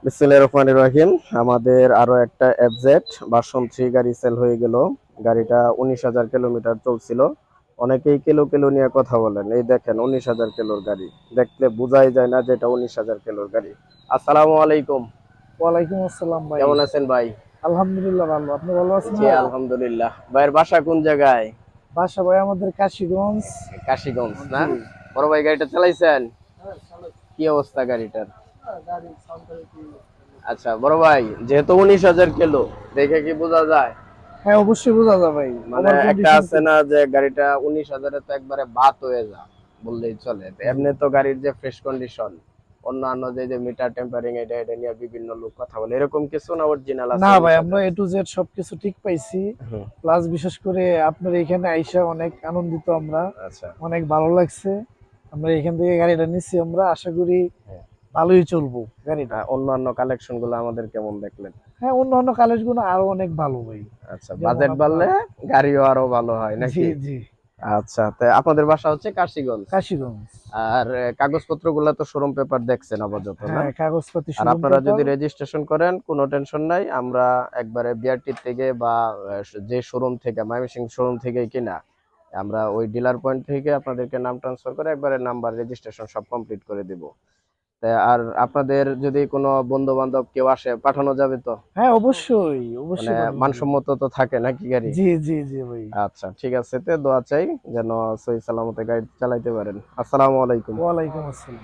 বিসমিল্লাহির রহমানির রহিম। আমাদের আরো একটা এফজেড ভার্সন 3 গাড়ি সেল হয়ে গেল। গাড়িটা 19,000 কিলোমিটার চলছিল। অনেকেই কিলো কিলো নিয়ে কথা বলেন। এই দেখেন 19,000 কিলোর গাড়ি, দেখলে বোঝাই যায় না যে এটা 19,000 কিলোর গাড়ি। আসসালামু আলাইকুম। ওয়ালাইকুম আসসালাম ভাই। কেমন আছেন ভাই? আলহামদুলিল্লাহ ভালো। আপনি ভালো আছেন জি ভাই? আলহামদুলিল্লাহ। ভাইয়ের বাসা কোন জায়গায়? বাসা ভাই আমাদের কাশীগঞ্জ। কাশীগঞ্জ না? জি। বড় ভাই গাড়িটা চালাইছেন? কি অবস্থা গাড়িটার? আচ্ছা বড় ভাই, যেহেতু 19,000 কিলো, দেখে কি বোঝা যায়? হ্যাঁ অবশ্যই বোঝা যায় ভাই। মানে ওভার একটা কন্ডিশন আছে খুব। না যে গাড়িটা 19,000 তো একবারে বাত হয়ে যা বললেই চলে। তো জি। এমনি তো গাড়ির যে ফ্রেশ কন্ডিশন, অন্যান্য যে মিটার টেম্পারিং এটা এটা নিয়ে বিভিন্ন লোক কথা বলে, এরকম কিছু না, অরিজিনাল আছে না ভাই, আমরা 19,000? A to Z সবকিছু ঠিক পাইছি। হুম। প্লাস বিশেষ করে আপনার এখানে আইসা অনেক আনন্দিত আমরা। আচ্ছা। অনেক ভালো লাগছে। আমরা এখান থেকে গাড়িটা নিচ্ছি, আমরা আশা করি হ্যাঁ। ভালোই চলবো গাড়িটা। অন্যান্য কালেকশন গুলো আমাদের কেমন দেখলেন? হ্যাঁ, অন্যান্য কালেজগুলো আরো অনেক ভালো ভাই। আচ্ছা, যেমন বাজেট আপনার। বাড়লে গাড়িও আরো ভালো হয় জি নাকি? জি। আচ্ছা, তো আপনাদের বাসা হচ্ছে কাশীগঞ্জ। কাশীগঞ্জ। আর কাগজপত্র গুলা তো শোরুম পেপার দেখছেন আপাতত না? হ্যাঁ, কাগজপাতি আর শোরুম আপনারা পেপার। যদি রেজিস্ট্রেশন করেন কোনো টেনশন নাই, আমরা একবারে বিআরটি থেকে বা যে শোরুম থেকে ময়মনসিংহ শোরুম থেকে কিনা, আমরা ওই ডিলার পয়েন্ট থেকে আপনাদেরকে নাম ট্রান্সফার করে একবারে নাম্বার রেজিস্ট্রেশন সব কমপ্লিট করে দিব। আর আপনাদের যদি কোনো বন্ধু বান্ধব কেউ আসে, পাঠানো যাবে তো? হ্যাঁ অবশ্যই মানে অবশ্যই পাঠানো যাবে। মানসম্মত তো থাকে নাকি গাড়ি? জি জি জি ভাই। আচ্ছা ঠিক আছে, তে দোয়া চাই যেন সহি সালামতে গাড়ি চালাইতে পারেন। আসসালামু আলাইকুম। ওয়ালাইকুম আসসালাম।